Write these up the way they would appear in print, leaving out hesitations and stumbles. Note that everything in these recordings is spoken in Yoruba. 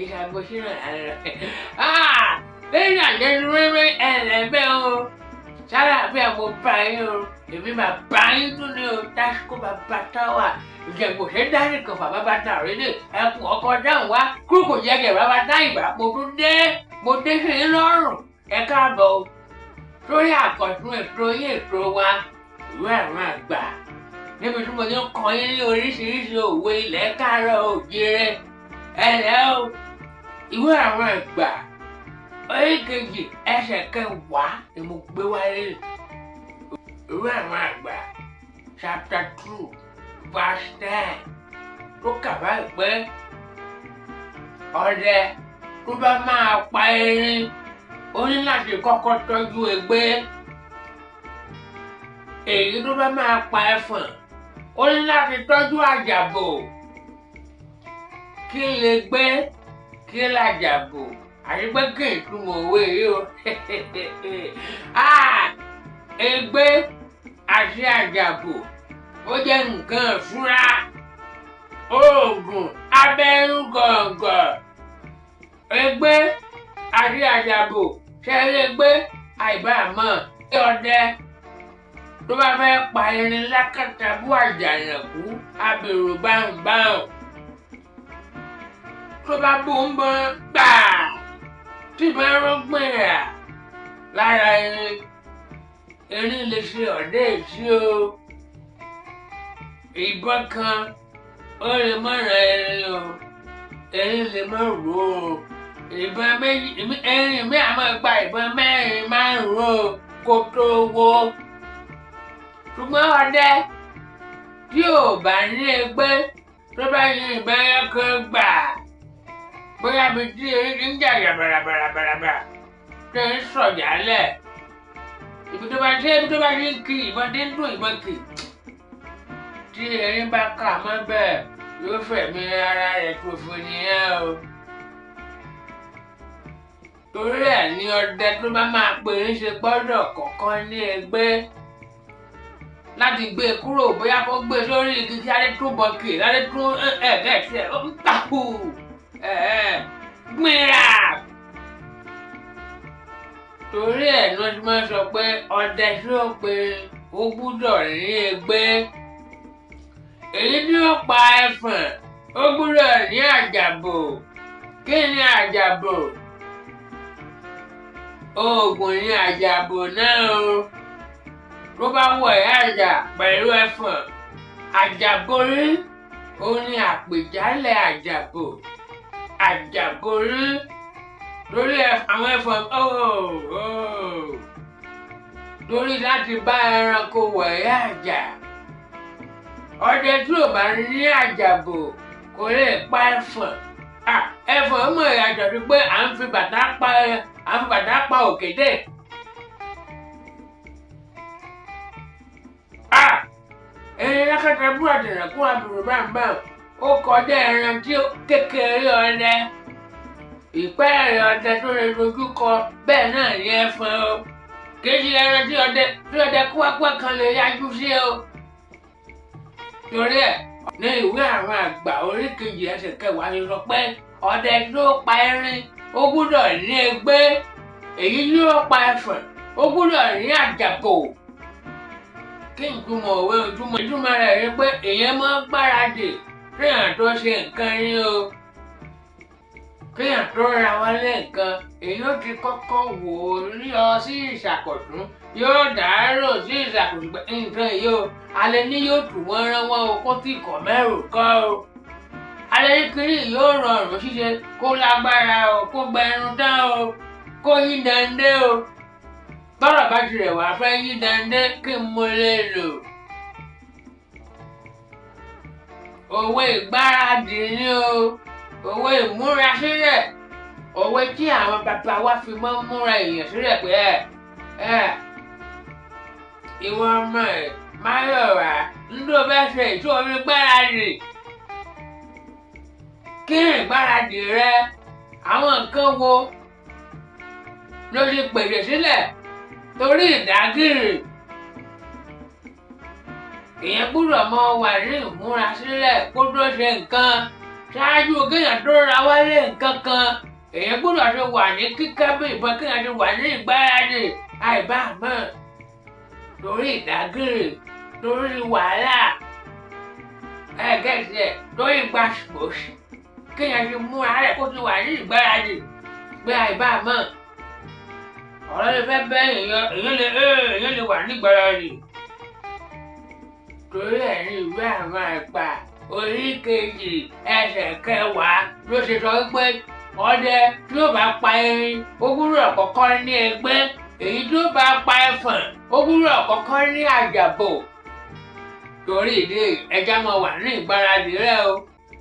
ìṣàgbọ́sínà àlọ́. Lẹ́yìn àjẹsíwẹ́wẹ́ ẹ̀lẹ́bẹ̀ o. Sára bí mo bá yín o. Èmi bàbá yín tún ní o. Tásìkò bàbá táwà. Ìjẹ̀gbọ̀sẹ̀ dání kan bàbá bá dà rí ní ẹkùn ọkọ̀ dáhùn wá. Kúrúkù jẹ́gẹ̀ bàbá dá ìgbà mo tún dé. Mo dé sí i lọ́rùn. Ẹ káàbọ̀ o. Sórí àkọ́tún ètò yín ètò wa. Ìwé àwọn àgbà. Níbi tí mo ti ń kọ́ yín ní oríṣiríṣi òwe ilẹ̀ káàárọ̀ oòjíire. Ẹ̀lẹ́ o. Ìwé àwọn àgbà. Orí kejì ẹsẹ̀ kẹwàá ni mo gbé wáyé. Ìwé àwọn àgbà chapter 2 verse 10 tó kà báyìí pé ọdẹ tó bá máa pa erin ó ní láti kọ́kọ́ tọ́jú egbé. Èyí tó bá máa pa ẹfọ̀n ó ní láti tọ́jú àjàbò. Kí lè gbé kí làjàbò. Àti pé kí n túmọ̀ òwe yìí o. Egbé àti àjàbò ó jẹ́ nǹkan ìfúra. Oògùn abẹ́nú gọ̀ǹgọ̀. Egbé àti àjàbò ṣẹ́rí egbé àìbámọ̀ kí ọdẹ tó bá fẹ́ pa erin lákàtàbú àjànàkú abèrò báhùnbáhùn. Tó bá bó ń bọ́n gbàá. Tí bá rọ́gbìn rà lára erin lè ṣe ọ̀dẹ́ èsì o. Ìbọn kan ó lè má ra erin o. Erin lè má rò ó. Ìbọn méjì erin mi àmọ́ gba ìbọn mẹ́rin márùn-ún o kó tó wó. Ṣùgbọ́n ọdẹ tí ò bá ní egbé tó bá yin ìbọn yẹn kan gbà. Bóyá mi tí erin ń jà yàbàràbàràbàràbà tó ń sọ̀jálẹ̀. Ibi tó bá ti ń kí ìbọn tí ń dùn ìbọn kì. Tí erin bá kà mọ́ bẹ́ẹ̀ yóò fẹ̀mí ara rẹ̀ ṣòfò nìyẹn o. Torí ẹ̀ ní ọdẹ tó bá máa pe erin ṣe gbọ́dọ̀ kọ́kọ́ ní egbé. Láti gbé e kúrò bóyá kó gbé e sórí igi kí adé tún bọ̀ kì ládé tún ẹ̀ẹ́dẹ́gbẹ̀ẹ́ ó ń tàkù. Gbìnrà. Torí ẹ̀ ní wọ́n ti máa ń sọ pé ọdẹ tí ó pe ó gbúdọ̀ ní egbé. Èyí tí ó pa ẹfọ̀n ó gbúdọ̀ ní àjàbò. Kí ni àjàbò? Oògùn ni àjàbò náà o. Tó bá wọ̀ ẹ́ àjà pẹ̀lú ẹfọ̀n, àjàborí ó ní àpèjálẹ̀ àjàbò. Àjàborí lórí àwọn ẹfọ̀n lórí láti bá ẹranko wọ̀ ẹ́ àjà. Ọdẹ tí ò bá ní àjàbò kò lè pa ẹfọ̀n. Ẹfọ̀n mọ̀ ìyàtọ̀ sí pé à ń fi bàtà pa òkété. Erin lákàtàbú àjànàkú abèrò bámbám ó kọjá ẹran tí kékeré ọdẹ. Ìpẹ́ẹ̀rẹ̀ ọdẹ tó lè dojú kọ bẹ́ẹ̀ náà ní ẹfọ̀n o. Kìí ṣe ẹran tí ọdẹ kúákúá kan lè yájú sí o. Torí ẹ̀ ní ìwé àwọn àgbà orí kejì ẹsẹ̀ kẹwàá ni sọ pé ọdẹ tó pa erin ó gbúdọ̀ ní egbé. Èyí tí ó pa ẹfọ̀n ó gbúdọ̀ ní àjàbò. Kí n túmọ̀ òwe ìtumọ̀ rẹ̀ rí pé èèyàn máa ń gbáradì kéèyàn tó ṣe nǹkan ní o. Kéèyàn tó ra wọlé nǹkan èyí ó ti kọ́kọ́ wò ó lọ sí ìṣàkọ̀tún yóò dàárò sí ìṣàkọ̀tún pé nǹkan yìí o alẹ́ ní yóò tù wọ́n rán wọn o kó tí kọ̀ mẹ́rù kọ́ o. Alẹ́ ní kiri yóò rọrùn ṣíṣe kó lágbára o kó gbẹrun tán o kó yí dandé o. Bọ́rọ̀ bá tirẹ̀ wá fẹ́ yí dandé kí n mo lè lò. Òwe ìgbáradì ni o. Òwe ìmúrasílẹ̀. Òwe tí àwọn bàbá wa fi máa ń múra èèyàn sílẹ̀ pé ìwọ ọmọ ẹ̀ Máyọ̀wá ńlọ bẹ́ẹ̀ ṣe ìṣòro gbáradì. Kí ni ìgbáradì rẹ? Àwọn nǹkan wo ló ti pèsè sílẹ̀ torí ìdágìrì? Èèyàn gbúdọ̀ mọ wà ní ìmúrasílẹ̀ kó tó ṣe nǹkan ṣáájú kéèyàn tó ra wálé nǹkan kan èèyàn gbọ́dọ̀ ṣe wà ní kíkẹ́ bí ìbọn kéèyàn ṣe wà ní ìgbáradì àìbá mọ̀ torí ìdágìrì torí wàhálà gẹ̀ẹ́sì ẹ̀ torí gbàṣpòṣì kéèyàn ṣe mú ara rẹ̀ kó ti wà ní ìgbáradì pé àìbá mọ̀ ọ̀rọ̀ lè fẹ́ bẹ́ èèyàn lè wà ní ìgbáradì torí ẹ̀ ní ìwé àwọn àgbà orí kejì ẹsẹ̀ kẹwàá ló ṣe sọ wípé ọdẹ tí ó bá pa erin ó gbúdọ̀ kọ́kọ́ ní ẹgbẹ́ èyí tí ó bá pa ẹfọ̀n ó gbúdọ̀ kọ́kọ́ ní àjàbò torí ìdí ẹja máa wà ní ìgbáradì rẹ o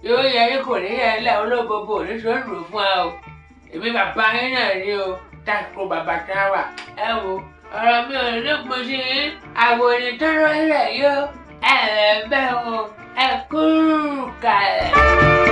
yóò yẹ yín kò ní yẹ ilẹ̀ olóbobo oníṣòwò fún ẹ o èmi bàbá yín náà ní o tásìkò bàbá tá a wà ẹ wo ọ̀rọ̀ mi ò ní pín sí àwòrán tọ́rọ ilẹ̀ yó ẹ bẹ́ẹ̀ o ẹ kúrú kalẹ̀.